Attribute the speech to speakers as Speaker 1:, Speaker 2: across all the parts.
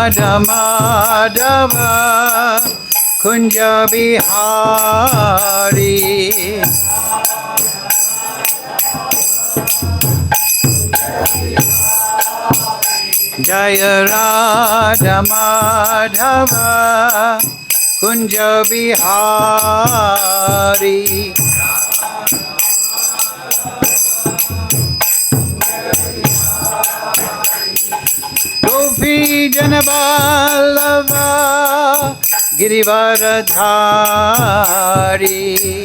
Speaker 1: Radha Madhava Kunja Bihari Jaya Radha Madhava Kunja Bihari Gopi Janaballava Girivaradhari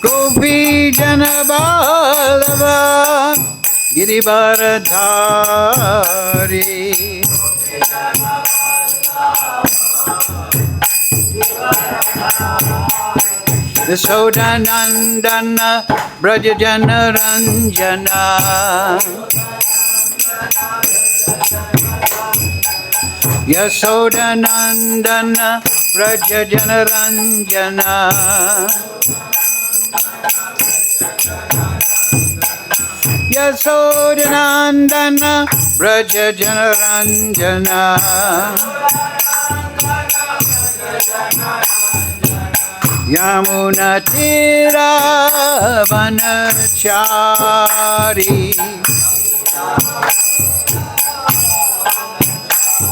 Speaker 1: Gopi Janaballava Girivaradhari Yasodanandana Brajajana Ranjana Yasodanandana Brajajana Ranjana Yasodanandana Brajajana Ranjana Yamuna Tira Vanachari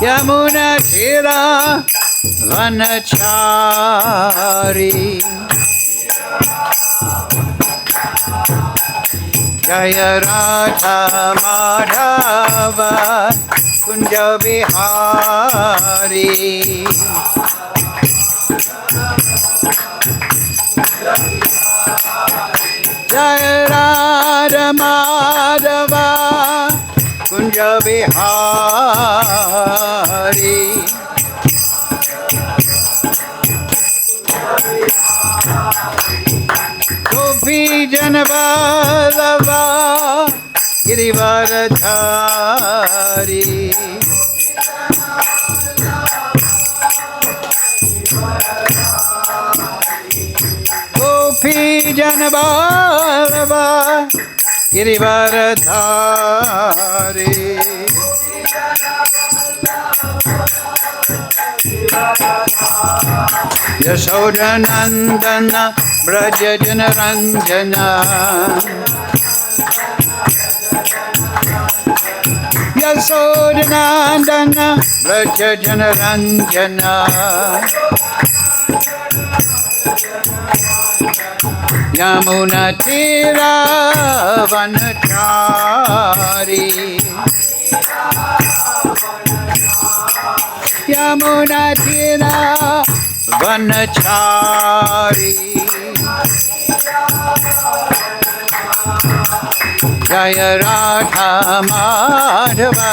Speaker 1: Yamuna Tira Vanachari Jaya Radha Madhava Kunja Bihari Jaya Radha Madhava Kunja Bihari Gopi Janaballava Girivaradhari Gopi Janaballava Girivaradhari Yasodanandana Brajajana Ranjana Yasodanandana Brajajana Ranjana Yamuna Tira Vanachari Yamuna Tira Vanachari Jaya Radha Madhava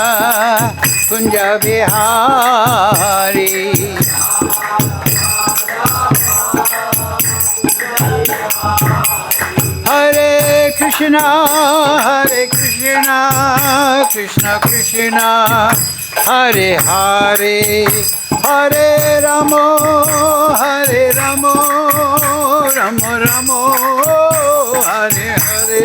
Speaker 1: Kunja Bihari Hare Krishna Krishna Krishna Hare Hare Hare Ramo Ramo Ramo Hare Hare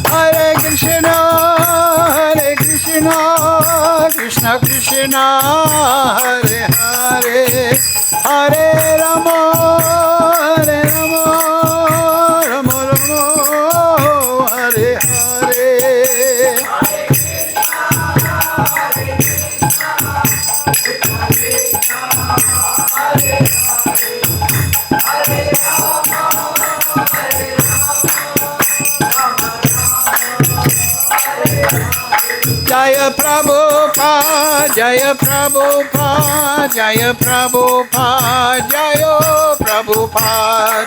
Speaker 1: Hare Krishna Krishna Krishna Hare Hare Hare Ramo Ramo Ramo Hare Hare Jaya Prabhupada, Jaya Prabhupada, Jaya Prabhupada, Jaya Prabhupada.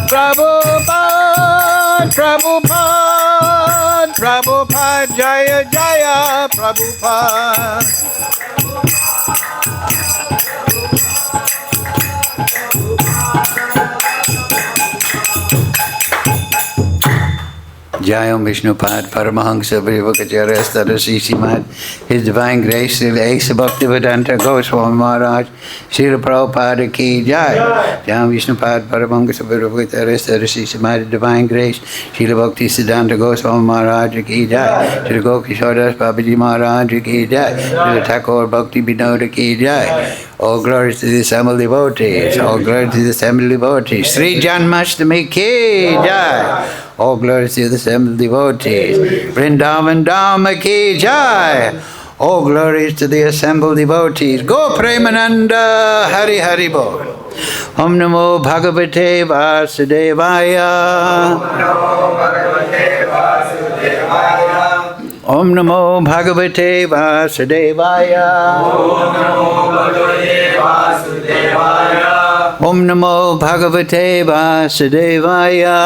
Speaker 1: Prabhupada, Prabhupada, Prabhupada, Jaya Jaya Prabhupada. Jayam Vishnupad Paramahansa Vivakacharya Stadasisimat, His Divine Grace, Asa Bhaktivedanta Goswami Maharaj, Srila Prabhupada Ki Jai. Jayam Vishnupad Paramahansa Vivakacharya Stadasisimat, His Divine Grace, Srila Bhaktivedanta Goswami Maharaj Ki Jai. Srila Gokishodas Babaji Maharaj Ki Jai. Srila Thakur Bhakti Vinod Ki Jai. All glories to the assembled devotees. All glories to the assembled devotees. Sri Janmashtami Ki Jai. All glories to the assembled devotees. Vrindavan Dhamma Ki Jai. All glories to the assembled devotees. Go Premananda Hari Hari Bol. Om Namo Bhagavate Vasudevaya. Om Namo Bhagavate Vasudevaya. Om Namo Bhagavate Vasudevaya.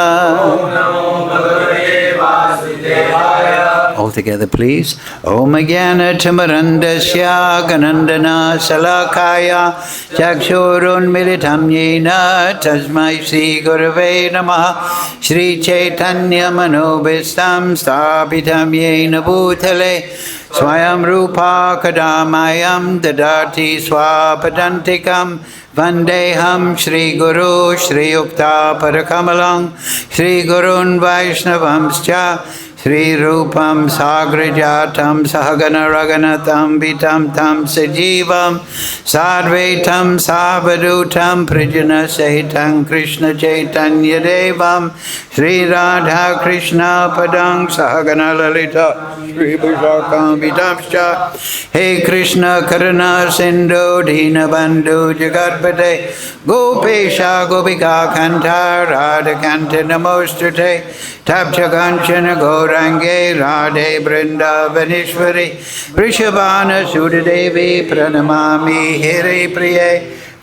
Speaker 1: All together, please. Om Jnana Tamarandasya Ganandana Salakaya Chakshurun Militam Yena Tasmai Sri Gurave Namaha Sri Chaitanya Manobhistam Sthapitam Yena Bhutale Swayam Rupa Kadamayam Dadati Swapadantikam Vandeham Shri Guru Shri Yukta Parakamalang Shri Gurun Vaishnavamscha Shri Rupam Sagrajatam Sahagana Raganatam Vitam Tam Sajivam Sadvaitam Savadutam Prijana Sahitam Krishna Chaitanya Devam Shri Radha Krishna Padang Sahagana Lalita Shri Bhusakam Vitamscha Hey Krishna Karuna Sindhu Dina Bandhu Jagatpate Gopesha Gopika Kanta Radha Kanta Namostate Tapcha Kanchana Gaurange Radhe Vrindavaneshwari Vrishabhana Sudadevi Pranamami Hare Priye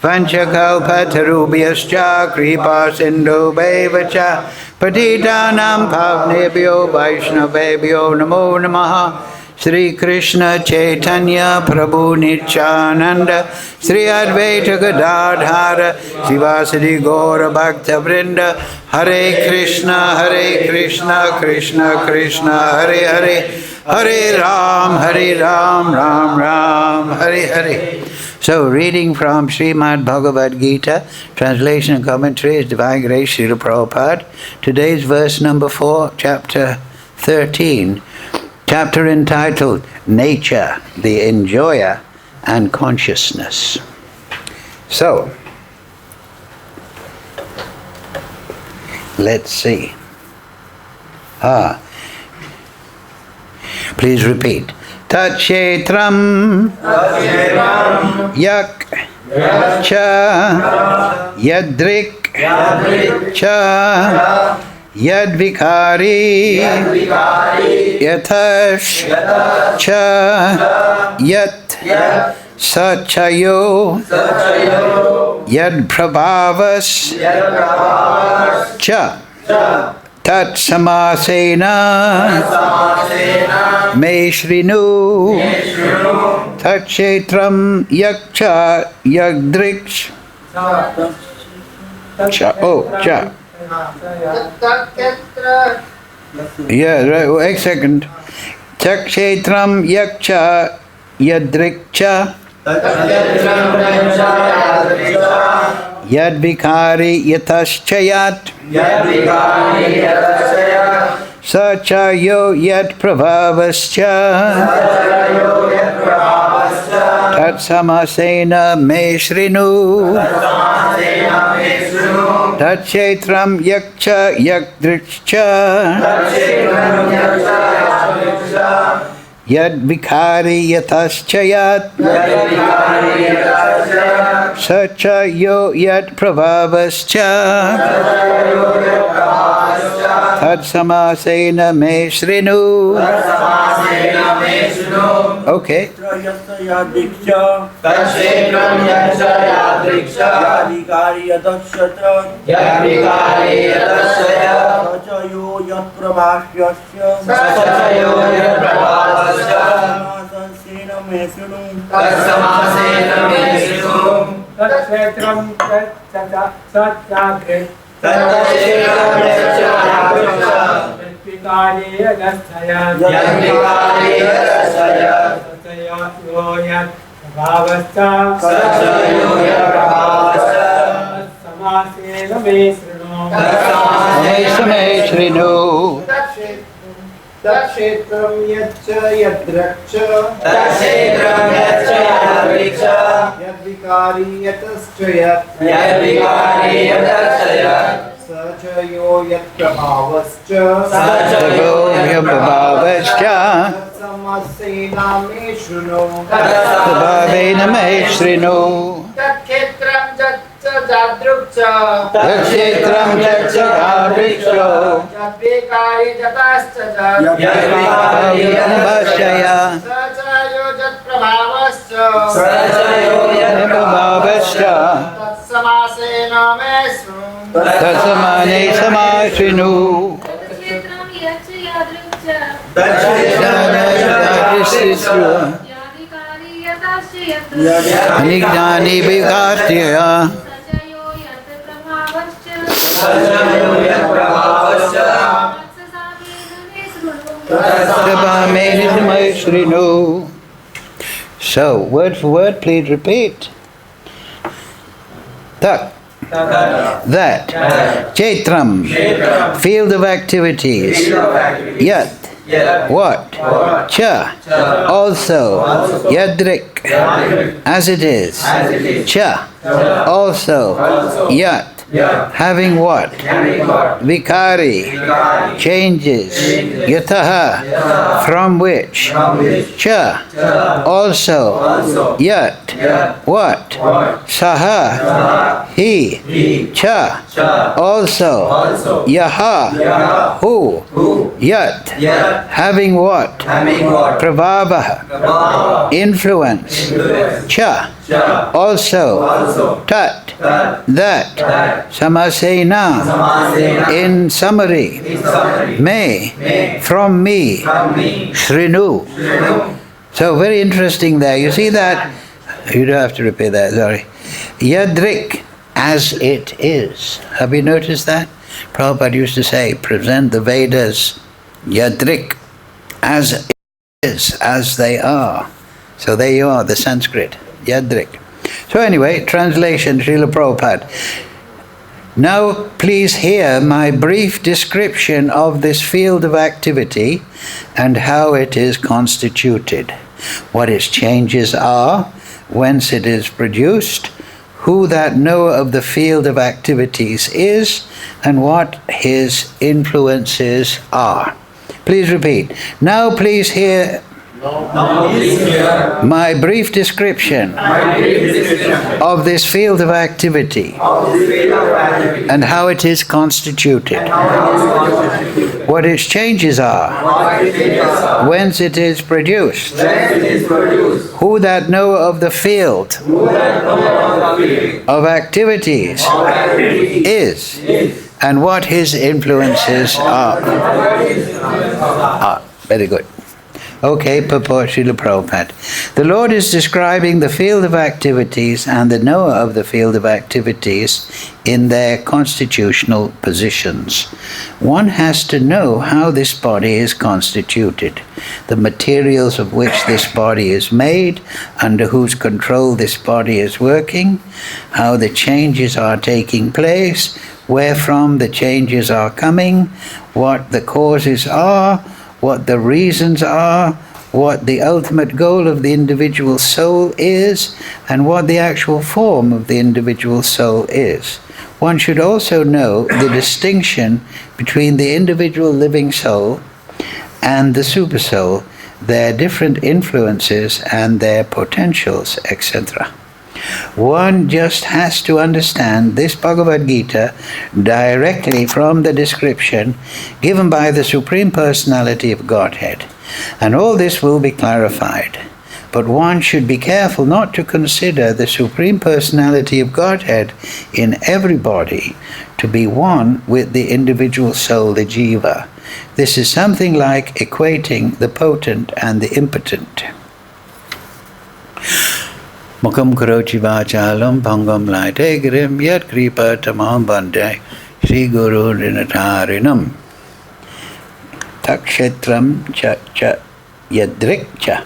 Speaker 1: Vanchakalpatarubhyascha Kripa Sindhu Bhaivacha Patitanam Pavnebhyo Vaishnavebhyo Namo Namaha Sri Krishna Chaitanya Prabhu Nityananda Sri Advaita Gadadhara Sivasadi Gaura Bhakta Vrinda Hare Krishna Krishna Krishna Hare Hare Hare Ram Ram Ram Hare Hare. So, reading from Srimad Bhagavad Gita, translation and commentary is Divine Grace Srila Prabhupada. Today's verse number 4, chapter 13. Chapter entitled Nature, the Enjoyer and Consciousness. So, let's see. Please repeat. Tat Kshetram Yak Cha Yadrik Cha Yadvikari Yatash Cha Yat Sachayo Yadprabhavas Cha Tat Samasena Me Shrinu Tat Kshetram Yakcha Yagdriksh Cha Cha. Yeah, right. Wait a second. Chakshetram Yakcha Yadrikcha Yadvikari Yataschayat Sachayo Yat Prabhavascha Tatsamasena Me Shrinu Tatshetram Yakcha Yakdrikscha Yadvikari Yataschayat Sachayo Yat Prabhavascha Tatsamasena Me Shrinu. Okay.
Speaker 2: Kshetram yacca yadraksha yadvikari yatascha sachayo yatprabhavascha samasena me shruno Kshetram jacca jadrukcha
Speaker 1: Kshetram jacca jadrukcha
Speaker 2: yadvikari jatascha sachayo yatprabhavascha tatsamasena me shruno
Speaker 1: Tatsamane samashrinu
Speaker 3: Kshetram yacca yadrukcha yadikari yatasya
Speaker 1: Anijnani vikasya
Speaker 3: sachayo yat prabhavascha
Speaker 1: Tatsamane samashrinu. So, word for word, please repeat. Tak. That. Chaitram. Field of activities. Yat. What? Cha. Also. Yadrik. As it is. Cha. Also. Yat. Having what? Vikari. Changes. Yataha. From which? Cha. Also. Yat. What? Saha. He. Cha. Also. Yaha. Who? Yat. Having what? Prabhava. Influence. Cha. Also. Tat. That. Samasena. In summary. Me. From me. Shrinu. So very interesting there. You see that? You don't have to repeat that, sorry. Yadrik, as it is. Have you noticed that? Prabhupada used to say, present the Vedas, Yadrik, as it is, as they are. So there you are, the Sanskrit, Yadrik. So anyway, translation, Srila Prabhupada. Now please hear my brief description of this field of activity and how it is constituted, what its changes are, whence it is produced, who that knower of the field of activities is, and what his influences are. Please repeat. Now please hear my brief description of this field of activity and how it is constituted, what its changes are, whence it is produced, who that knower of the field of activities is, and what his influences are. Very good. Okay, purport Srila Prabhupada. The Lord is describing the field of activities and the knower of the field of activities in their constitutional positions. One has to know how this body is constituted, the materials of which this body is made, under whose control this body is working, how the changes are taking place, wherefrom the changes are coming, what the causes are, what the reasons are, what the ultimate goal of the individual soul is, and what the actual form of the individual soul is. One should also know the distinction between the individual living soul and the supersoul, their different influences and their potentials, etc. One just has to understand this Bhagavad Gita directly from the description given by the Supreme Personality of Godhead, and all this will be clarified. But one should be careful not to consider the Supreme Personality of Godhead in everybody to be one with the individual soul, the jiva. This is something like equating the potent and the impotent. Mukam karochi vachalam pangam laite girim yat kripa tamam bande Sri Guru Dinatarinam. takshetram cha cha yadrik cha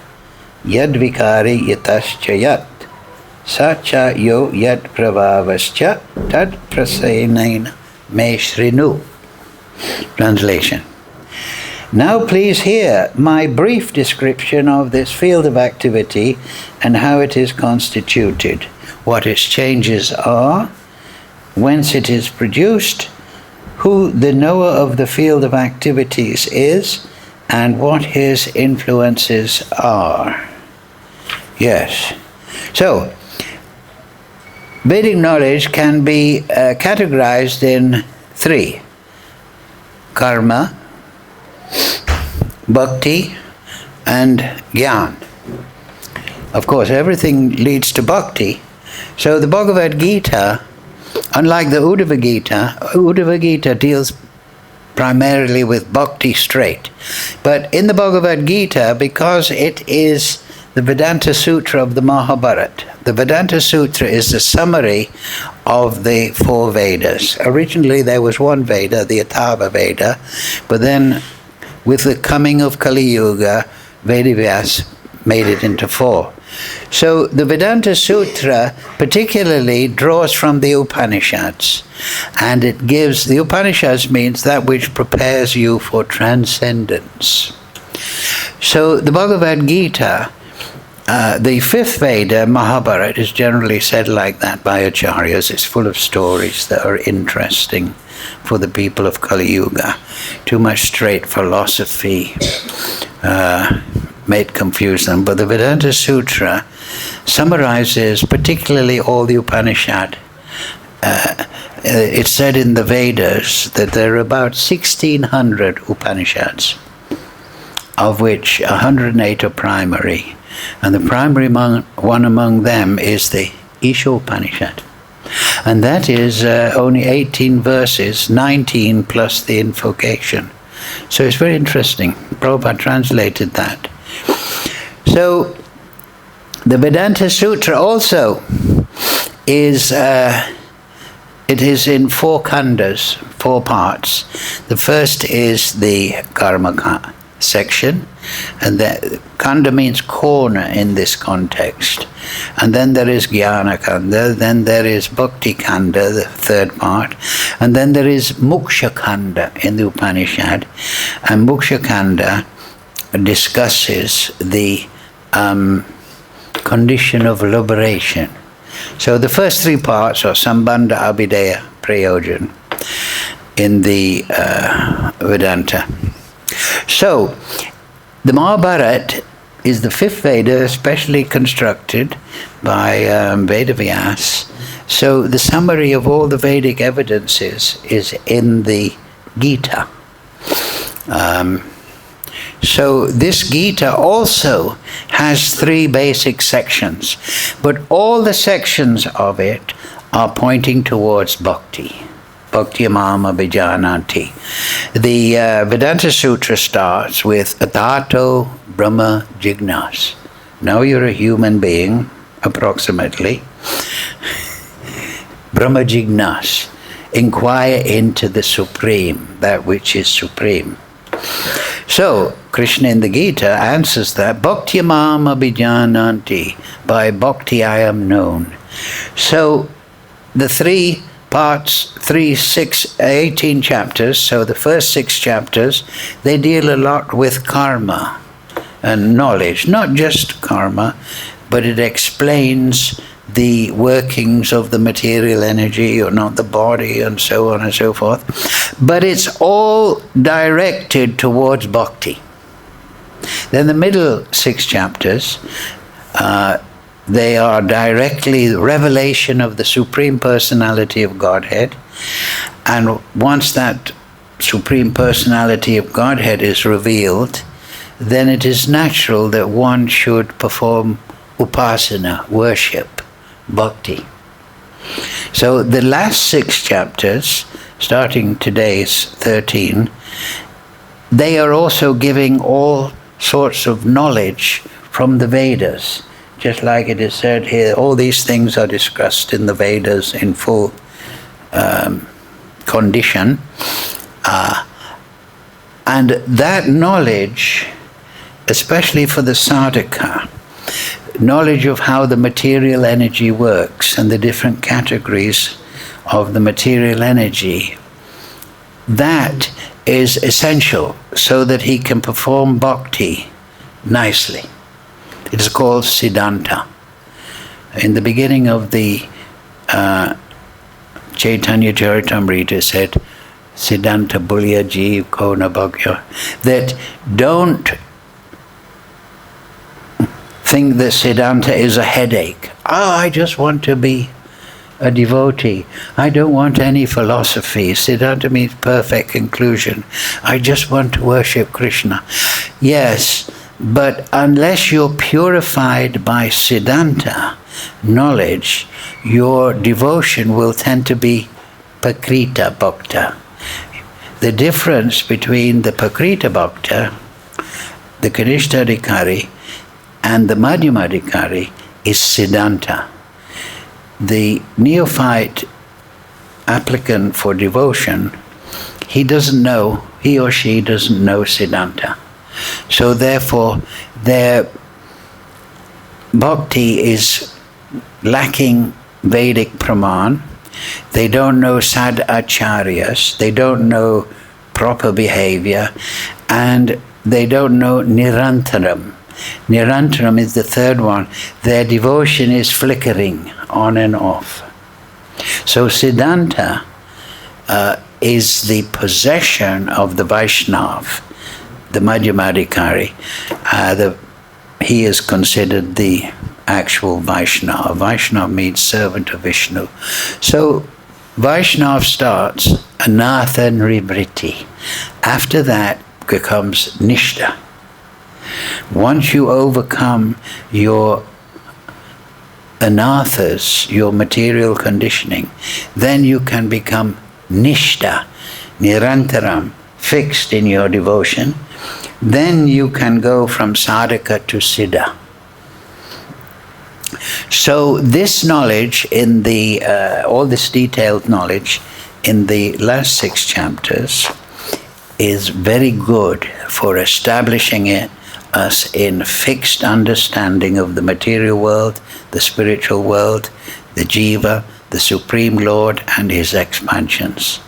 Speaker 1: yadvikari yatascha yat sacha yo yad pravavascha tad prasenaina me shrinu. Translation. Now please hear my brief description of this field of activity and how it is constituted, what its changes are, whence it is produced, who the knower of the field of activities is, and what his influences are. Yes. So, Vedic knowledge can be categorized in three: karma, bhakti, and jnana. Of course, everything leads to bhakti. So the Bhagavad Gita, unlike the Uddhava Gita deals primarily with bhakti straight. But in the Bhagavad Gita, because it is the Vedanta Sutra of the Mahabharata, the Vedanta Sutra is the summary of the four Vedas. Originally there was one Veda, the Atharva Veda, but then with the coming of Kali Yuga, Vedavyas made it into four. So the Vedanta Sutra particularly draws from the Upanishads, and it gives, the Upanishads means that which prepares you for transcendence. So the Bhagavad Gita, the fifth Veda, Mahabharata, is generally said like that by acharyas. It's full of stories that are interesting for the people of Kali Yuga. Too much straight philosophy may confuse them. But the Vedanta Sutra summarizes particularly all the Upanishad. It's said in the Vedas that there are about 1,600 Upanishads, of which 108 are primary. And the primary one among them is the Ishopanishad. And that is only 18 verses, 19 plus the invocation. So it's very interesting. Prabhupada translated that. So the Vedanta Sutra also is, it is in four khandas, four parts. The first is the karma section, and the khanda means corner in this context. And then there is jnana khanda, then there is bhakti khanda, the third part, and then there is moksha khanda in the Upanishad. And moksha khanda discusses the condition of liberation. So the first three parts are sambandha, abhideya, prayojan in the Vedanta. So the Mahabharata is the fifth Veda, specially constructed by Vedavyas. So the summary of all the Vedic evidences is in the Gita. So this Gita also has three basic sections, but all the sections of it are pointing towards bhakti. Bhakti mama vijanati. The Vedanta Sutra starts with Atato Brahma Jignas. Now you're a human being, approximately. Brahma Jignas. Inquire into the Supreme, that which is supreme. So, Krishna in the Gita answers that, Bhakti mama vijananti. By bhakti I am known. So, the three parts, 18 chapters, so the first 6 chapters, they deal a lot with karma and knowledge. Not just karma, but it explains the workings of the material energy, or not the body, and so on and so forth. But it's all directed towards bhakti. Then the middle 6 chapters, they are directly revelation of the Supreme Personality of Godhead. And once that Supreme Personality of Godhead is revealed, then it is natural that one should perform upasana, worship, bhakti. So the last 6 chapters, starting today's 13, they are also giving all sorts of knowledge from the Vedas. Just like it is said here, all these things are discussed in the Vedas in full And that knowledge, especially for the sadhaka, knowledge of how the material energy works and the different categories of the material energy, that is essential so that he can perform bhakti nicely. It is called Siddhanta. In the beginning of the Chaitanya Charitamrita said, Siddhanta Bulya Jeev Kona Bhagya, that don't think that Siddhanta is a headache. I just want to be a devotee. I don't want any philosophy. Siddhanta means perfect conclusion. I just want to worship Krishna. Yes, but unless you're purified by Siddhanta knowledge, your devotion will tend to be Pakrita Bhakta. The difference between the Pakrita Bhakta, the Kanishthadikari, and the Madhyamadikari is Siddhanta. The neophyte applicant for devotion, he or she doesn't know Siddhanta. So therefore, their bhakti is lacking Vedic praman. They don't know sad acharyas, they don't know proper behavior, and they don't know nirantaram. Nirantaram is the third one. Their devotion is flickering on and off. So Siddhanta is the possession of the Vaishnav, the Madhyamadikari. He is considered the actual Vaishnava. Vaishnava means servant of Vishnu. So Vaishnava starts anatha nrivriti. After that becomes nishta. Once you overcome your anathas, your material conditioning, then you can become nishta, nirantaram, fixed in your devotion. Then you can go from sadhaka to siddha. So this knowledge in the, all this detailed knowledge in the last 6 chapters is very good for establishing us in fixed understanding of the material world, the spiritual world, the jiva, the Supreme Lord, and his expansions.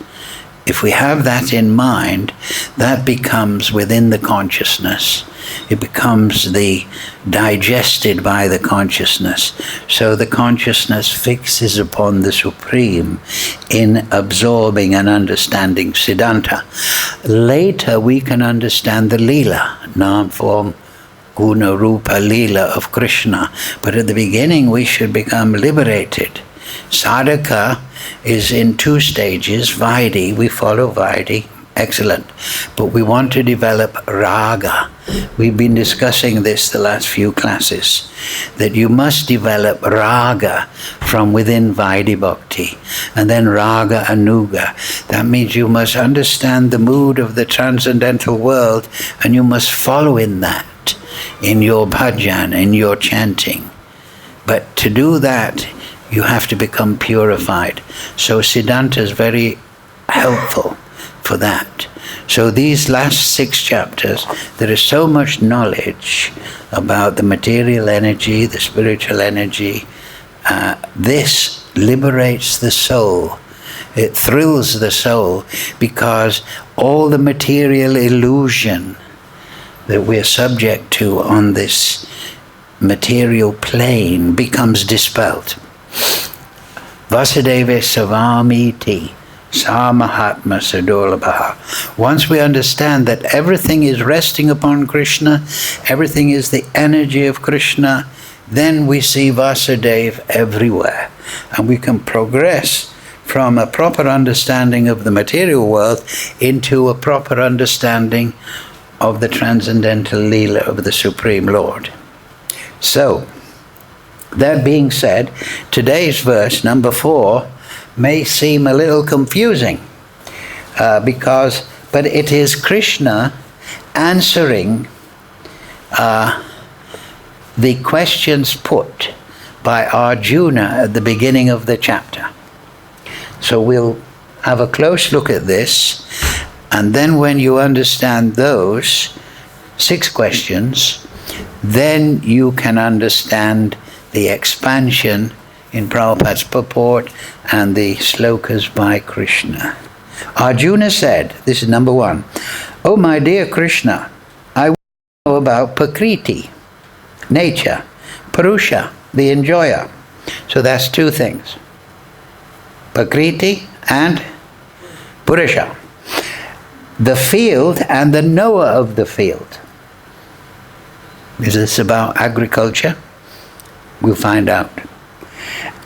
Speaker 1: If we have that in mind, that becomes within the consciousness. It becomes the digested by the consciousness. So the consciousness fixes upon the Supreme in absorbing and understanding Siddhanta. Later we can understand the Leela, Nam, Form, Guna, Rupa, Leela of Krishna. But at the beginning we should become liberated. Sadhaka is in 2 stages. Vaidhi, we follow Vaidhi, excellent. But we want to develop raga. We've been discussing this the last few classes, that you must develop raga from within Vaidhi Bhakti, and then raga anuga. That means you must understand the mood of the transcendental world, and you must follow in that, in your bhajan, in your chanting. But to do that, you have to become purified. So Siddhanta is very helpful for that. So these last 6 chapters, there is so much knowledge about the material energy, the spiritual energy. This liberates the soul. It thrills the soul because all the material illusion that we're subject to on this material plane becomes dispelled. Vasudeva Savamiti Samahatma Sadolabha. Once we understand that everything is resting upon Krishna, everything is the energy of Krishna, then we see Vasudeva everywhere. And we can progress from a proper understanding of the material world into a proper understanding of the transcendental Leela of the Supreme Lord. So, that being said, today's verse, number 4, may seem a little confusing but it is Krishna answering the questions put by Arjuna at the beginning of the chapter. So we'll have a close look at this, And then when you understand those 6 questions, then you can understand the expansion in Prabhupada's purport and the slokas by Krishna. Arjuna said, this is number 1, "Oh my dear Krishna, I want to know about Prakriti, nature, Purusha, the enjoyer." So that's 2 things. Prakriti and Purusha. The field and the knower of the field. Is this about agriculture? We'll find out.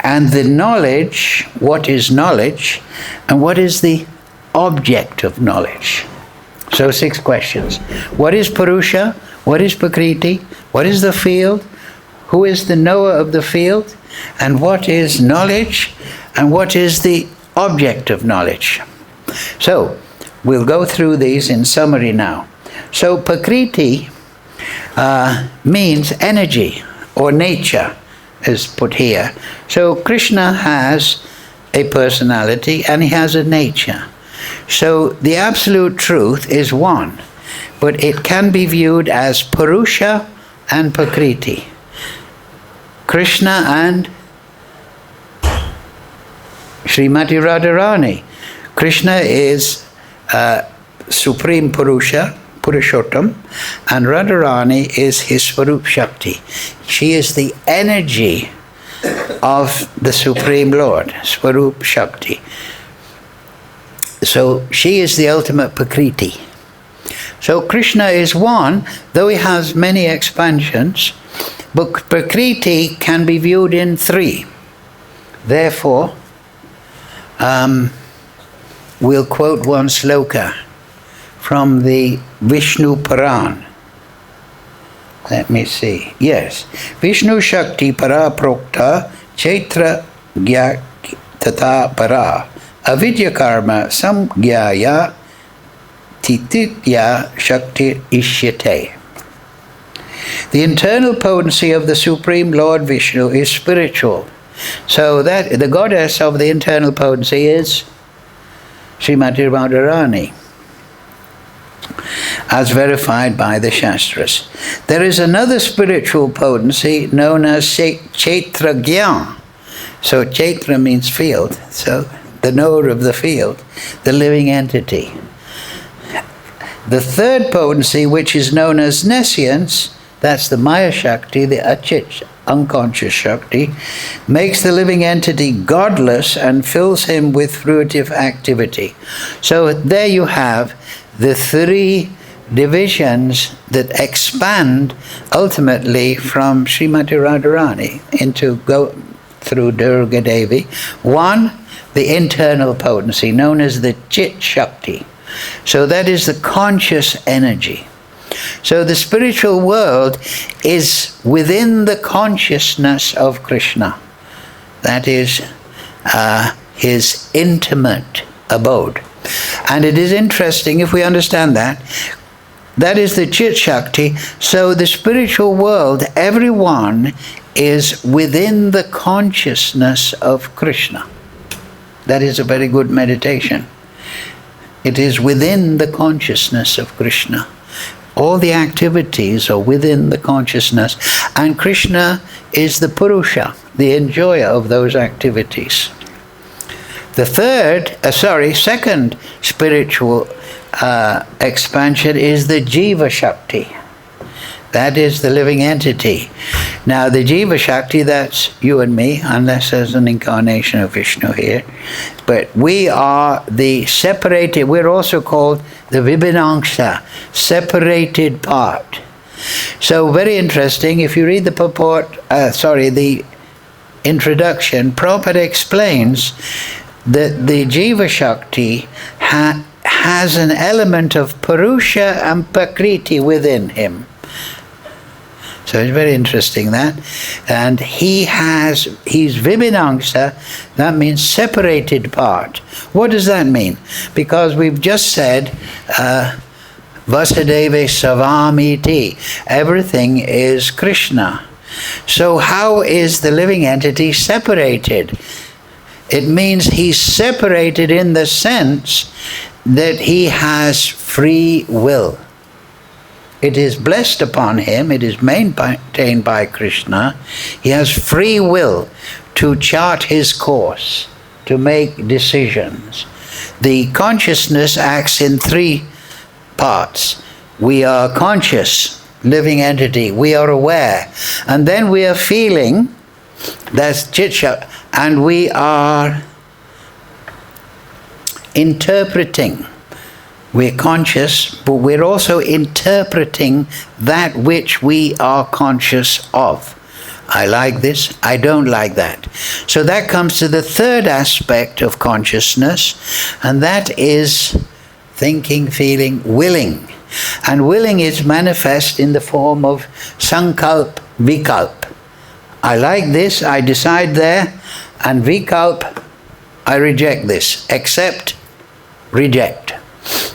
Speaker 1: And the knowledge, what is knowledge, and what is the object of knowledge? So 6 questions. What is Purusha? What is Prakriti? What is the field? Who is the knower of the field? And what is knowledge? And what is the object of knowledge? So, we'll go through these in summary now. So, Prakriti means energy or nature, is put here. So, Krishna has a personality and he has a nature. So, the absolute truth is one, but it can be viewed as Purusha and Prakriti. Krishna and Srimati Radharani. Krishna is Supreme Purusha, Purushottam, and Radharani is his Swarup Shakti. She is the energy of the Supreme Lord, Swarup Shakti. So she is the ultimate Prakriti. So Krishna is one, though he has many expansions, but Prakriti can be viewed in 3. Therefore, we'll quote one sloka from the Vishnu Puran. Let me see. Yes. Vishnu Shakti Para Prokta Chaitra Gya Tata Para Avidya Karma Samgyaya Tititya Shakti Ishyate. The internal potency of the Supreme Lord Vishnu is spiritual. So that the goddess of the internal potency is Srimati Radharani, as verified by the Shastras. There is another spiritual potency known as Chaitra Gyan. So Chaitra means field, so the knower of the field, the living entity. The third potency, which is known as Nescience, that's the Maya Shakti, the Achit, unconscious Shakti, makes the living entity godless and fills him with fruitive activity. So there you have the 3 divisions that expand ultimately from Srimati Radharani into go through Durga Devi. 1, the internal potency known as the Chit Shakti. So that is the conscious energy. So the spiritual world is within the consciousness of Krishna. That is his intimate abode. And it is interesting if we understand that. That is the Chit Shakti. So the spiritual world, everyone is within the consciousness of Krishna. That is a very good meditation. It is within the consciousness of Krishna. All the activities are within the consciousness, and Krishna is the Purusha, the enjoyer of those activities. The second spiritual expansion is the Jiva Shakti. That is the living entity. Now the Jiva Shakti, that's you and me, unless there's an incarnation of Vishnu here. But we are the separated, we're also called the Vibhinangsha, separated part. So very interesting, if you read the purport, the introduction, Prabhupada explains that the Jiva Shakti has an element of Purusha and Prakriti within him. So it's very interesting that. And he's Vibhinangsha, that means separated part. What does that mean? Because we've just said, Vasudeva Savamiti, everything is Krishna. So how is the living entity separated? It means he's separated in the sense that he has free will. It is blessed upon him, it is maintained by Krishna. He has free will to chart his course, to make decisions. The consciousness acts in three parts. We are conscious, living entity. We are aware. And then we are feeling, that's chitcha, and we are interpreting. We're conscious, but we're also interpreting that which we are conscious of. I like this, I don't like that. So that comes to the third aspect of consciousness, and that is thinking, feeling, willing. And willing is manifest in the form of sankalp, vikalp. I like this, I decide there, and vikalp, I reject this. Accept, reject.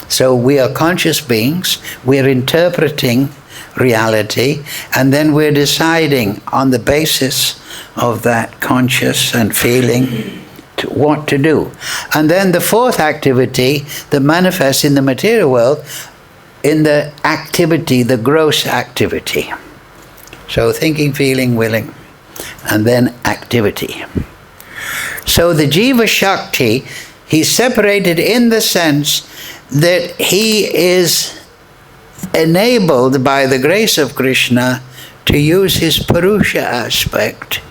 Speaker 1: So we are conscious beings, we're interpreting reality, and then we're deciding on the basis of that conscious and feeling what to do. And then the fourth activity that manifests in the material world, in the activity, the gross activity. So thinking, feeling, willing, and then activity. So the Jiva Shakti, he's separated in the sense that he is enabled by the grace of Krishna to use his Purusha aspect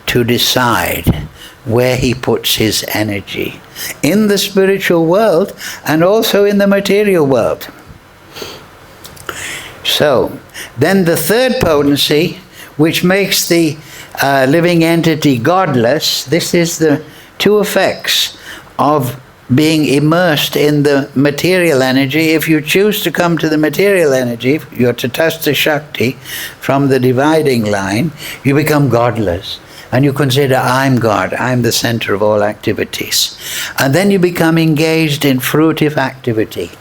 Speaker 1: to decide where he puts his energy in the spiritual world and also in the material world. So, then the third potency, which makes the living entity godless, this is the two effects of being immersed in the material energy. If you choose to come to the material energy, your Tatastha Shakti, from the dividing line, you become godless. And you consider, I'm God, I'm the center of all activities. And then you become engaged in fruitive activity.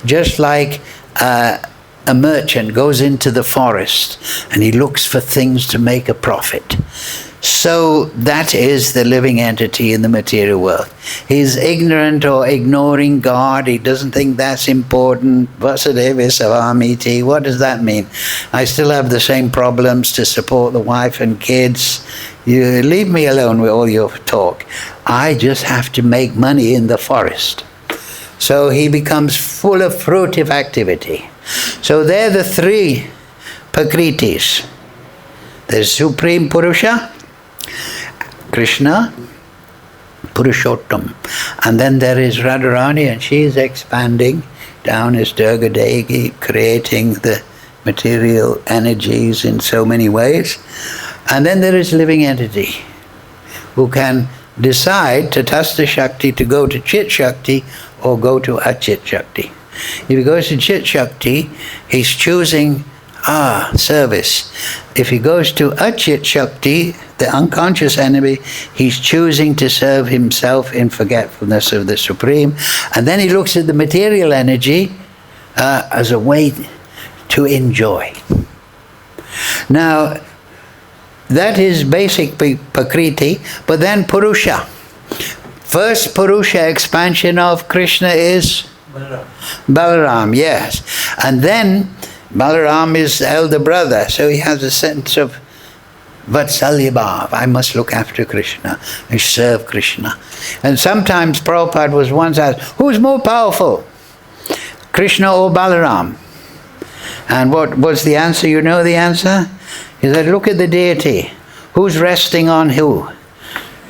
Speaker 1: Just like a merchant goes into the forest and he looks for things to make a profit. So that is the living entity in the material world. He's ignorant or ignoring God. He doesn't think that's important. Vasudeva Savamiti. What does that mean? I still have the same problems to support the wife and kids. You leave me alone with all your talk. I just have to make money in the forest. So he becomes full of fruitive activity. So they're the three Prakritis. There's Supreme Purusha, Krishna, Purushottam. And then there is Radharani, and she is expanding down as Durga Devi, creating the material energies in so many ways. And then there is living entity, who can decide Tatastha Shakti to go to Chit Shakti or go to Achit Shakti. If he goes to Chit Shakti, he's choosing service. If he goes to Achit Shakti, the unconscious enemy, he's choosing to serve himself in forgetfulness of the Supreme. And then he looks at the material energy as a way to enjoy. Now, that is basic Prakriti, but then Purusha. First Purusha expansion of Krishna is Balaram, yes. And then Balaram is the elder brother, so he has a sense of Vatsalya Bhav. I must look after Krishna and serve Krishna. And sometimes Prabhupada was once asked, who's more powerful, Krishna or Balaram? And what was the answer? You know the answer? He said, look at the deity. Who's resting on who?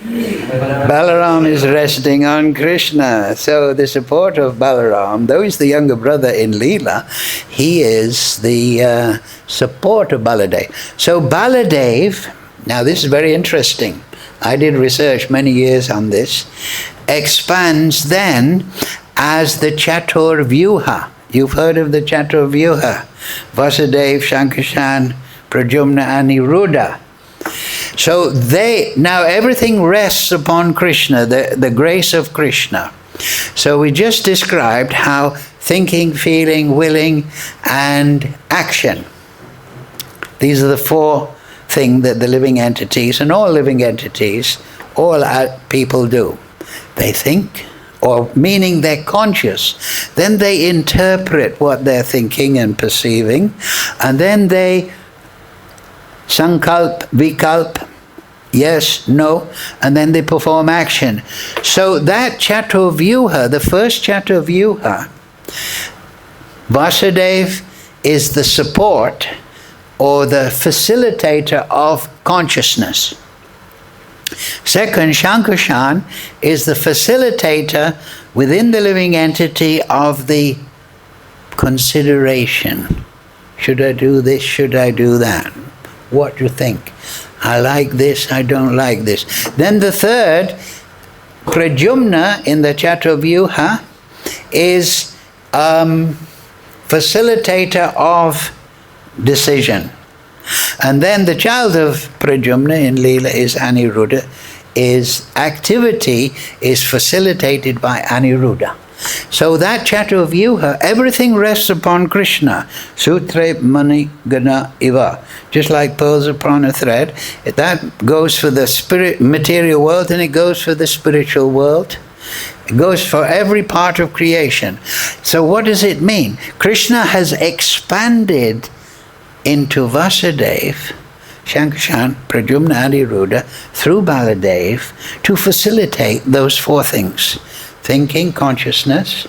Speaker 1: Balaram is resting on Krishna. So the support of Balaram, though he's the younger brother in Leela, he is the support of Baladev. So Baladev, now this is very interesting. I did research many years on this. Expands then as the Chatur Vyuha. You've heard of the Chatur Vyuha. Vasudeva, Shankashan, Pradyumna, and Niruddha. So now everything rests upon Krishna, the grace of Krishna. So we just described how thinking, feeling, willing, and action. These are the four things that the living entities, and all living entities, all people do. They think, or meaning they're conscious. Then they interpret what they're thinking and perceiving, and then they sankalp, vikalp, yes, no, and then they perform action. So that Chaturvyuha, the first Chaturvyuha, Vasudeva is the support or the facilitator of consciousness. Second, Shankarshan is the facilitator within the living entity of the consideration. Should I do this? Should I do that? What do you think? I like this, I don't like this. Then the third, Pradyumna in the Chaturvyuha, is facilitator of decision. And then the child of Pradyumna in Leela is Aniruddha. Activity is facilitated by Aniruddha. So that Chaturvyuha, everything rests upon Krishna. Sutre mani gana iva. Just like pearls upon a thread. That goes for the material world, and it goes for the spiritual world. It goes for every part of creation. So what does it mean? Krishna has expanded into Vasudeva, Shankarshan, Pradyumna, Aniruddha, through Baladev, to facilitate those four things: thinking, consciousness,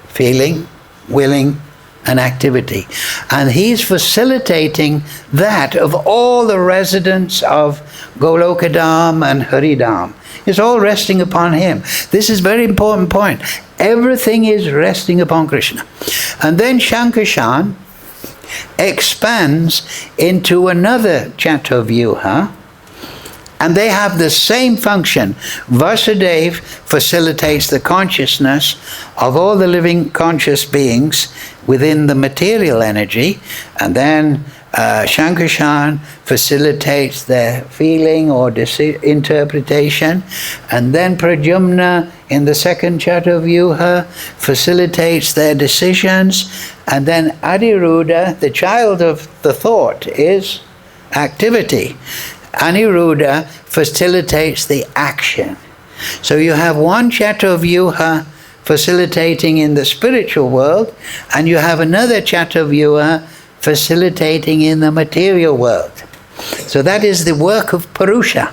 Speaker 1: feeling, willing, and activity. And he's facilitating that of all the residents of Golokadam and Haridam. It's all resting upon him. This is a very important point. Everything is resting upon Krishna. And then Shankarshan expands into another Chaturvyuha, and they have the same function. Vasudeva facilitates the consciousness of all the living conscious beings within the material energy, and then Shankarshan facilitates their feeling or interpretation, and then Pradyumna in the second Chaturvyuha facilitates their decisions, and then Aniruddha, the child of the thought, is activity. Aniruddha facilitates the action. So you have one Chaturvyuha facilitating in the spiritual world, and you have another Chaturvyuha facilitating in the material world. So that is the work of Purusha.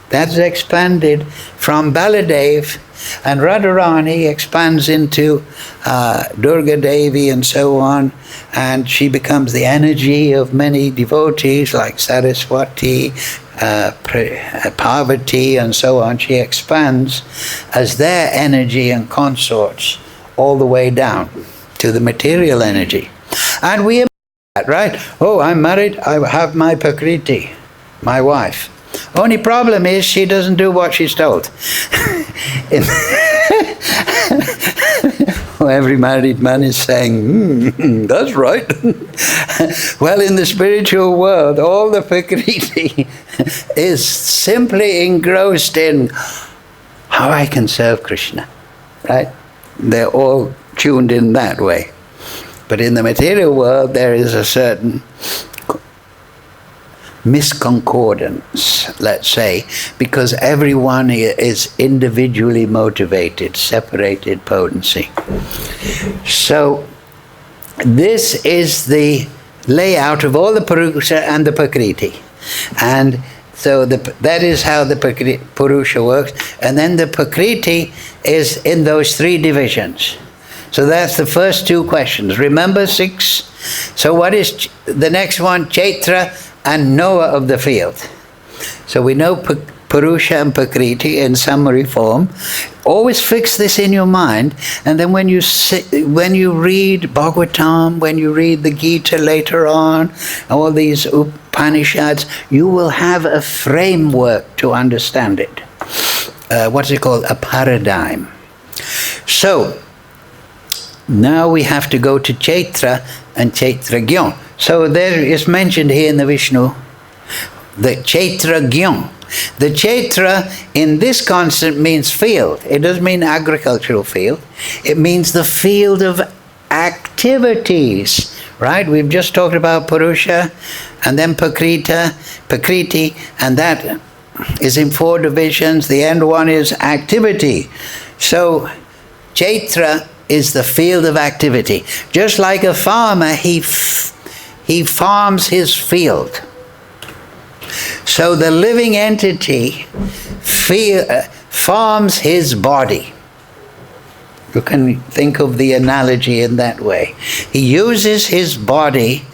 Speaker 1: That's expanded from Baladev, and Radharani expands into Durga Devi and so on, and she becomes the energy of many devotees like Saraswati, Parvati and so on. She expands as their energy and consorts all the way down to the material energy. And we that, right? Oh, I'm married, I have my Prakriti, my wife. Only problem is she doesn't do what she's told. Every married man is saying, that's right. Well, in the spiritual world, all the Prakriti is simply engrossed in how I can serve Krishna, right? They're all tuned in that way. But in the material world, there is a certain misconcordance, let's say, because everyone is individually motivated, separated potency. So this is the layout of all the Purusha and the Prakriti. And so that is how the Purusha works. And then the Prakriti is in those three divisions. So that's the first two questions. Remember 6? So what is the next one? Chaitra and Noah of the field. So we know Purusha and Prakriti in summary form. Always fix this in your mind, and then when you read Bhagavatam, when you read the Gita later on, all these Upanishads, you will have a framework to understand it. What's it called? A paradigm. So now we have to go to Chaitra and Chaitra Gyan. So there is mentioned here in the Vishnu, the Chaitra Gyan. The Chaitra in this concept means field. It doesn't mean agricultural field. It means the field of activities, right? We've just talked about Purusha and then Prakriti, and that is in 4 divisions. The end one is activity. So Kshetra is the field of activity. Just like a farmer, he farms his field. So the living entity farms his body. You can think of the analogy in that way. He uses his body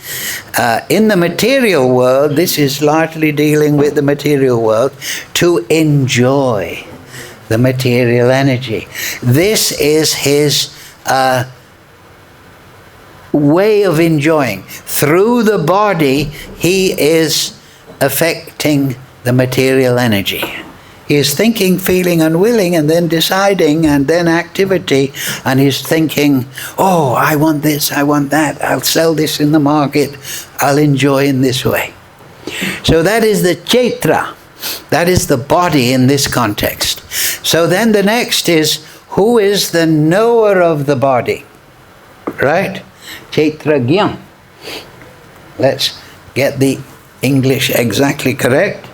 Speaker 1: in the material world, this is largely dealing with the material world, to enjoy the material energy. This is his way of enjoying. Through the body, he is affecting the material energy. He is thinking, feeling, and willing, and then deciding, and then activity, and he's thinking, oh, I want this, I want that, I'll sell this in the market, I'll enjoy in this way. So that is the Kshetra. That is the body in this context. So then the next is, who is the knower of the body? Right? Kshetragyan. Let's get the English exactly correct.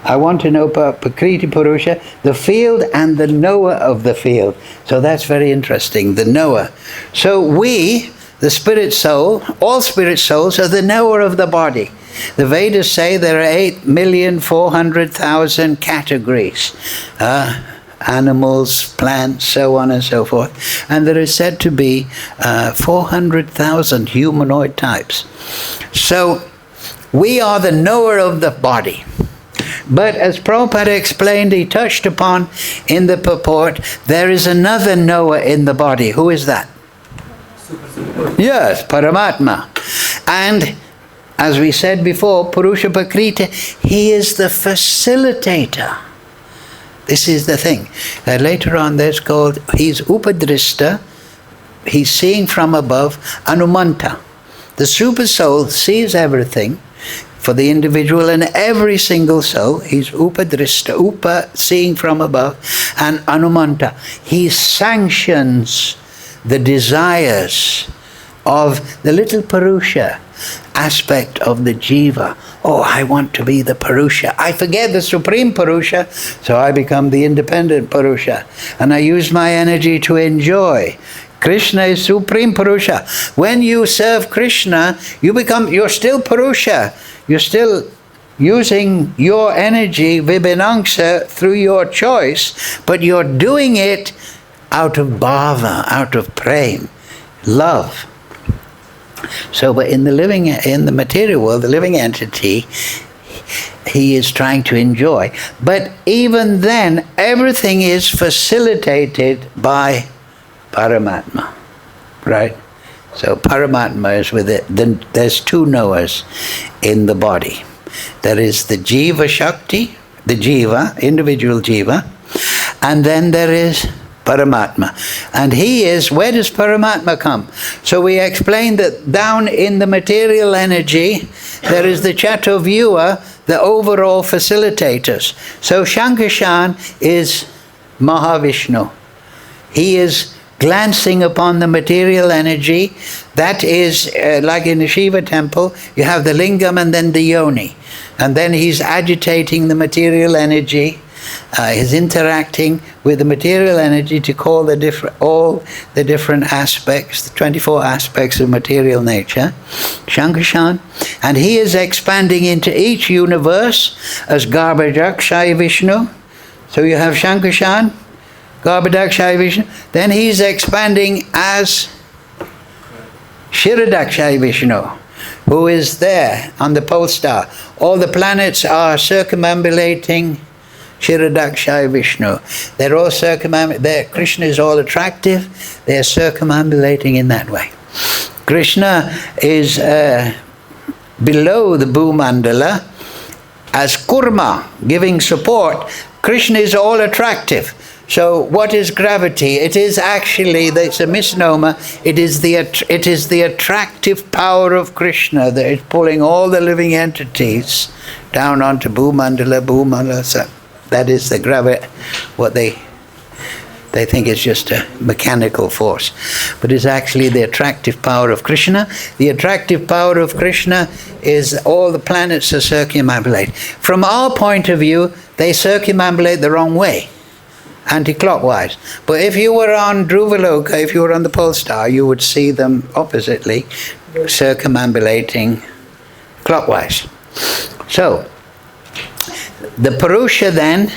Speaker 1: I want to know Prakriti Purusha, the field and the knower of the field. So that's very interesting, the knower. So we, the spirit soul, all spirit souls are the knower of the body. The Vedas say there are 8,400,000 categories. Animals, plants, so on and so forth. And there is said to be 400,000 humanoid types. So we are the knower of the body. But as Prabhupada explained, he touched upon in the purport, there is another knower in the body. Who is that? Yes, Paramatma. And as we said before, Purusha Prakriti, he is the facilitator. This is the thing. Later on there's called, he's Upadrishta, he's seeing from above, Anumanta. The super soul sees everything for the individual and every single soul. He's Upadrishta, Upa, seeing from above, and Anumanta. He sanctions the desires of the little Purusha aspect of the Jiva. Oh, I want to be the Purusha. I forget the Supreme Purusha, so I become the independent Purusha. And I use my energy to enjoy. Krishna is Supreme Purusha. When you serve Krishna, you're still Purusha. You're still using your energy, Vibhinangsha, through your choice, but you're doing it out of bhava, out of prem, love. So, but in the material world, the living entity, he is trying to enjoy. But even then, everything is facilitated by Paramatma, right? So Paramatma is with it. Then there's two knowers in the body. There is the Jiva Shakti, the Jiva, individual Jiva, and then there is Paramatma. And he is, where does Paramatma come? So we explained that down in the material energy, there is the Chatuvyuha, the overall facilitators. So Shankarshan is Mahavishnu. He is glancing upon the material energy. That is, like in the Shiva temple, you have the lingam and then the yoni. And then he's agitating the material energy. He's interacting with the material energy to call all the different aspects, the 24 aspects of material nature, Shankarshan. And he is expanding into each universe as Garbhadakshay Vishnu. So you have Shankarshan, Garbhadakshay Vishnu. Then he's expanding as Shiradakshay Vishnu, who is there on the pole star. All the planets are circumambulating Shiradakshay Vishnu. They're all Krishna is all attractive. They're circumambulating in that way. Krishna is below the Bhumandala as Kurma, giving support. Krishna is all attractive. So what is gravity? It is actually, it's a misnomer, it is the attractive power of Krishna that is pulling all the living entities down onto Bhumandala. So that is the gravity, what they think is just a mechanical force. But it's actually the attractive power of Krishna. The attractive power of Krishna is all the planets are circumambulate. From our point of view, they circumambulate the wrong way. anti-clockwise. But if you were on Dhruvaloka, if you were on the pole star, you would see them oppositely, circumambulating clockwise. So, the Purusha then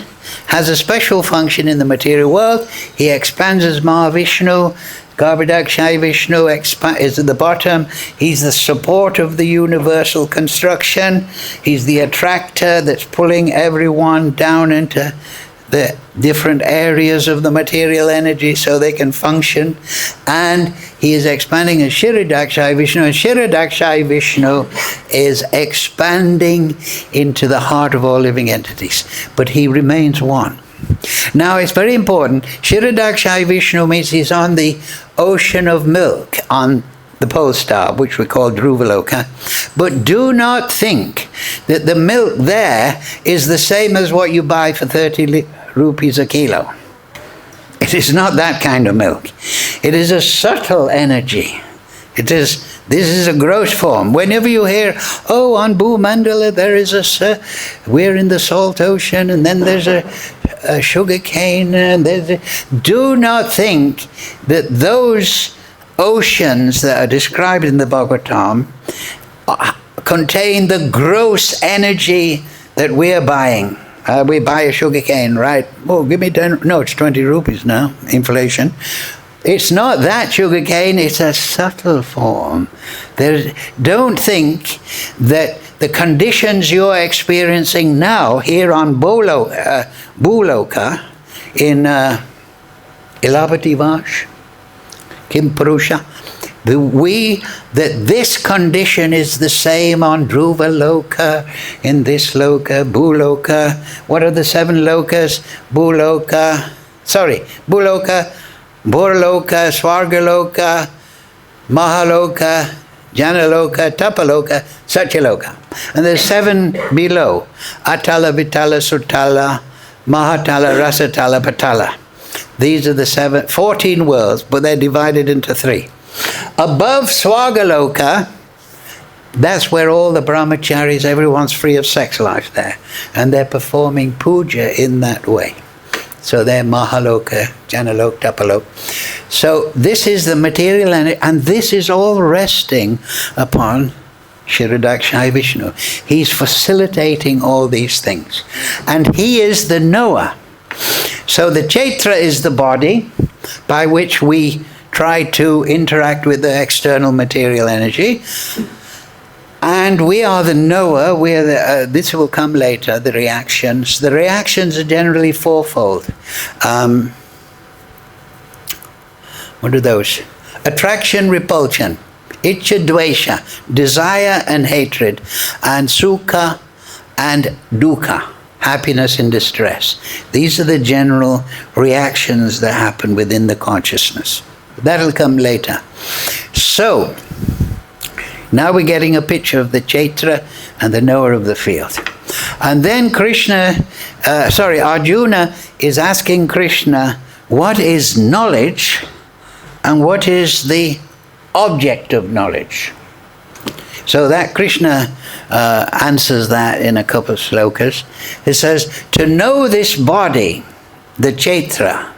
Speaker 1: has a special function in the material world. He expands as Mahavishnu. Garbhodakshai Vishnu is at the bottom. He's the support of the universal construction. He's the attractor that's pulling everyone down into the different areas of the material energy so they can function. And he is expanding as Kshirodakshai Vishnu. And Kshirodakshai Vishnu is expanding into the heart of all living entities. But he remains one. Now it's very important. Kshirodakshai Vishnu means he's on the ocean of milk on the pole star, which we call Dhruvaloka. But do not think that the milk there is the same as what you buy for 30 rupees a kilo. It is not that kind of milk. It is a subtle energy. This is a gross form. Whenever you hear, oh, on Bhumandala there is we're in the salt ocean, and then there's a sugar cane, and do not think that those oceans that are described in the Bhagavatam contain the gross energy that we are buying. We buy a sugar cane, right? Oh, give me 10. No, it's 20 rupees now, inflation. It's not that sugar cane, it's a subtle form. Don't think that the conditions you're experiencing now here on Bhuloka in Ilapati Vash, Kim Purusha, that this condition is the same on Dhruvaloka, in this loka, Bhuloka. What are the 7 lokas? Bhuloka, Bhurloka, Swargaloka, Mahaloka, Janaloka, Tapaloka, Satyaloka. And there's 7 below. Atala, Vitala, Sutala, Mahatala, Rasatala, Patala. These are the 14 worlds, but they're divided into 3. Above Swargaloka, that's where all the brahmacharis, everyone's free of sex life there. And they're performing puja in that way. So they're Mahaloka, Janaloka, Tapaloka. So this is the material energy, and this is all resting upon Kshirodakshai Vishnu. He's facilitating all these things. And he is the knower. So the Chaitra is the body by which we try to interact with the external material energy. And we are the knower. This will come later, the reactions. The reactions are generally fourfold. What are those? Attraction, repulsion, Ichcha, dvesha, desire and hatred, and sukha and dukkha, happiness and distress. These are the general reactions that happen within the consciousness. That'll come later. So, now we're getting a picture of the Chaitra and the knower of the field. And then Arjuna is asking Krishna, what is knowledge and what is the object of knowledge? So that Krishna answers that in a couple of slokas. It says, to know this body, the Chaitra,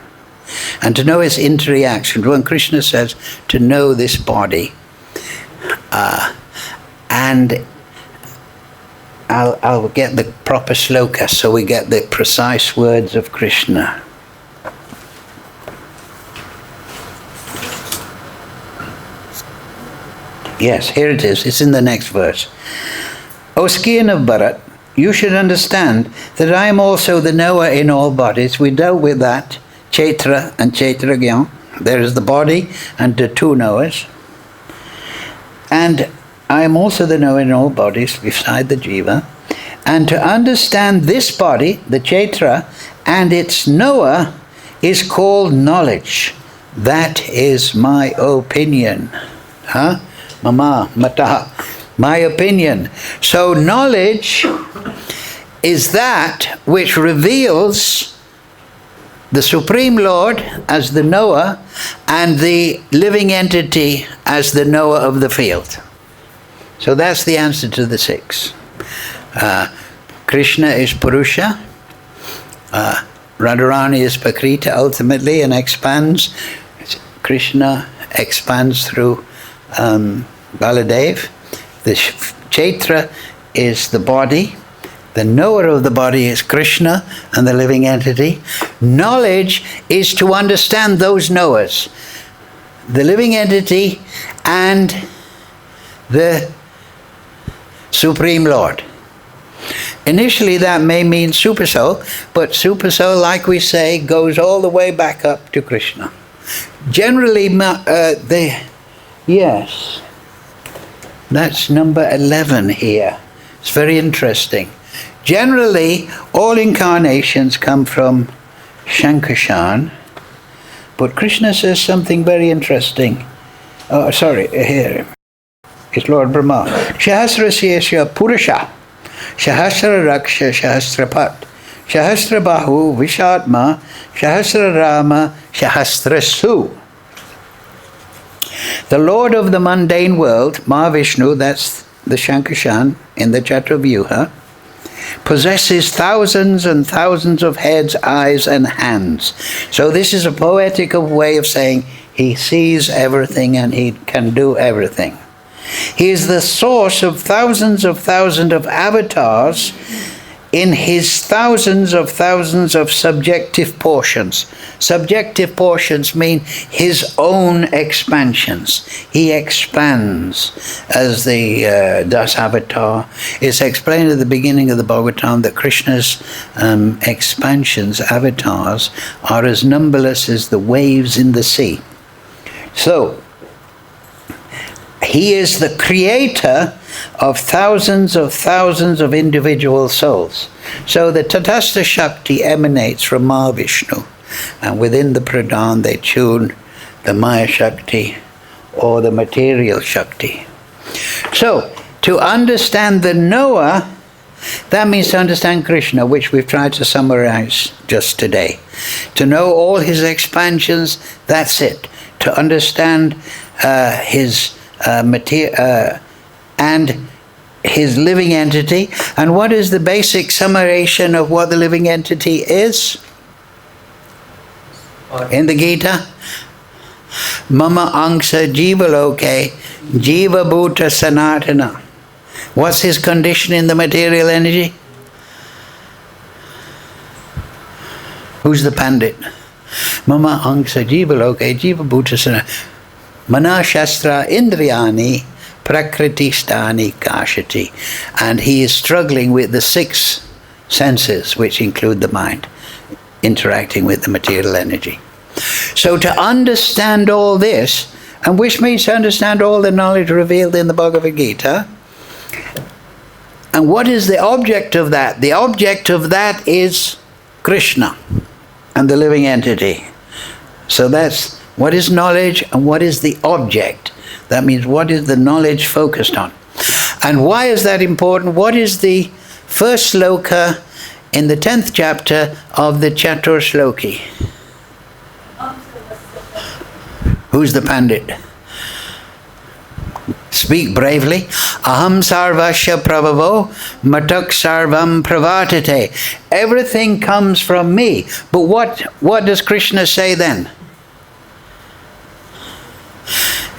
Speaker 1: and to know its interreaction. When Krishna says, to know this body, and I'll get the proper sloka so we get the precise words of Krishna. Yes, here it is. It's in the next verse. O skin of Bharat, you should understand that I am also the knower in all bodies. We dealt with that, Chaitra and Chaitragyan. There is the body and the 2 knowers. And I am also the knower in all bodies beside the jiva. And to understand this body, the Chaitra, and its knower is called knowledge. That is my opinion. Mama, mata, my opinion. So knowledge is that which reveals the Supreme Lord as the knower and the living entity as the knower of the field. So that's the answer to the 6. Krishna is Purusha, Radharani is Prakriti ultimately and expands. Krishna expands through Baladev. The Chaitra is the body. The knower of the body is Krishna and the living entity. Knowledge is to understand those knowers, the living entity and the Supreme Lord. Initially that may mean Supersoul, but Supersoul, like we say, goes all the way back up to Krishna. Generally, yes, that's number 11 here. It's very interesting. Generally, all incarnations come from Shankarshan, but Krishna says something very interesting. Oh, sorry, here. It's Lord Brahma. Shahasrasya Purusha, Shahasra Raksha Shahasrapat, Shahasra Bahu Vishatma, Shahasra Rama, Shahasra Su. The Lord of the mundane world, Mahavishnu, that's the Shankarshan in the Chaturvyuha, possesses thousands and thousands of heads, eyes, and hands. So this is a poetical way of saying he sees everything and he can do everything. He is the source of thousands of avatars in his thousands of subjective portions. Subjective portions mean his own expansions. He expands as the Das Avatar. It's explained at the beginning of the Bhagavatam that Krishna's expansions, avatars, are as numberless as the waves in the sea. So, he is the creator of thousands of individual souls. So the Tatastha Shakti emanates from Mahavishnu, and within the Pradhan they tune the Maya Shakti or the material Shakti. So, to understand the knower, that means to understand Krishna, which we've tried to summarize just today. To know all his expansions, that's it. To understand his and his living entity. And what is the basic summation of what the living entity is? In the Gita? Mama Angsa Jiva Loke Jiva Bhuta Sanatana. What's his condition in the material energy? Who's the Pandit? Mama Angsa Jiva Loke Jiva Bhuta Sanatana. Mana Shastra Indriyani Prakriti Stani Kashati. And he is struggling with the 6 senses, which include the mind, interacting with the material energy. So to understand all this, and which means to understand all the knowledge revealed in the Bhagavad Gita, and what is the object of that? The object of that is Krishna and the living entity. So that's what is knowledge and what is the object. That means what is the knowledge focused on. And why is that important? What is the first sloka in the 10th chapter of the Chatur Shloki? Who's the Pandit? Speak bravely. Aham sarvasya prabhavo matak sarvam pravartate. Everything comes from me. But what does Krishna say then?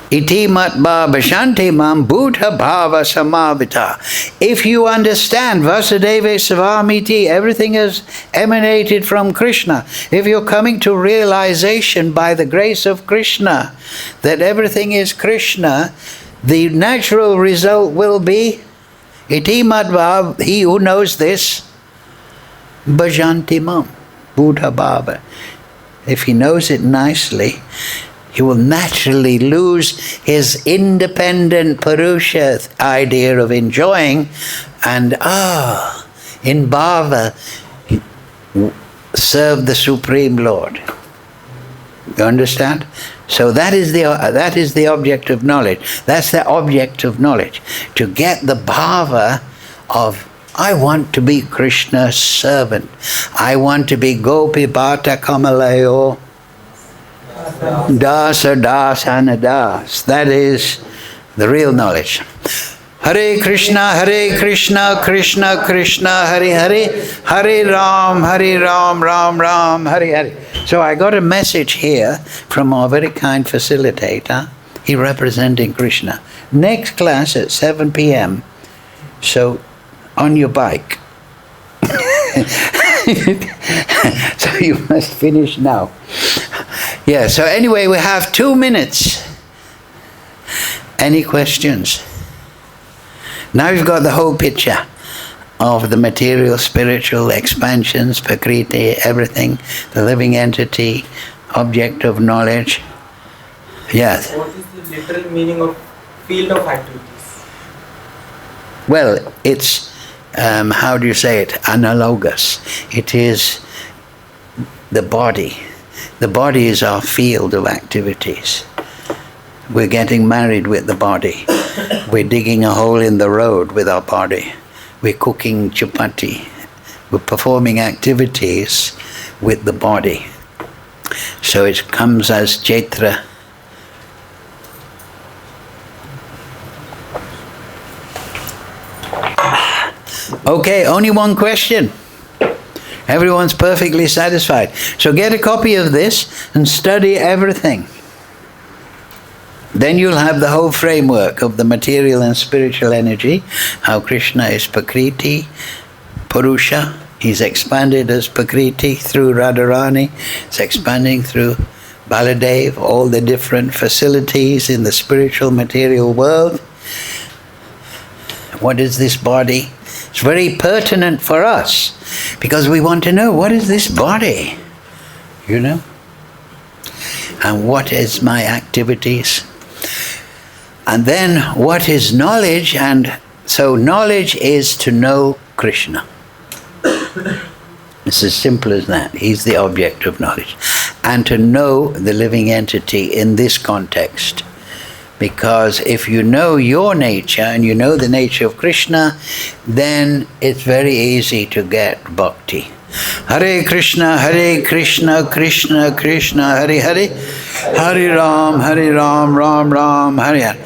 Speaker 1: Iti matva bashanti mam buddha bhava samavita. If you understand Vasudeva Savamiti, everything has emanated from Krishna. If you're coming to realization by the grace of Krishna that everything is Krishna, the natural result will be Iti matva, he who knows this, bhajanti mam buddha bhava. If he knows it nicely, he will naturally lose his independent Purusha idea of enjoying and, in bhava, serve the Supreme Lord. You understand? So that is the object of knowledge. That's the object of knowledge. To get the bhava of, I want to be Krishna's servant. I want to be Gopi Bhata Kamalayo. Dasa Das Anadas. That is the real knowledge. Hare Krishna, Krishna Krishna, Hare Hare, Hare Ram, Ram Ram, Hare Hare. So I got a message here from our very kind facilitator. He representing Krishna. Next class at 7 p.m. So on your bike. So you must finish now. Yeah, so anyway, we have 2 minutes. Any questions? Now you've got the whole picture of the material, spiritual expansions, Prakriti, everything, the living entity, object of knowledge. Yes.
Speaker 4: What is the literal meaning of field of activities?
Speaker 1: Well, it's, how do you say it, analogous. It is the body. The body is our field of activities. We're getting married with the body. We're digging a hole in the road with our body. We're cooking chapati. We're performing activities with the body. So it comes as Chaitra. Okay, only one question. Everyone's perfectly satisfied. So get a copy of this and study everything. Then you'll have the whole framework of the material and spiritual energy, how Krishna is Prakriti, Purusha. He's expanded as Prakriti through Radharani. It's expanding through Baladev, all the different facilities in the spiritual material world. What is this body? It's very pertinent for us because we want to know, what is this body? You know? And what is my activities? And then what is knowledge? And so knowledge is to know Krishna. It's as simple as that. He's the object of knowledge. And to know the living entity in this context. Because if you know your nature and you know the nature of Krishna, then it's very easy to get bhakti. Hare Krishna, Krishna Krishna, Hare Hare, Hare Ram, Ram Ram, Hare Hare.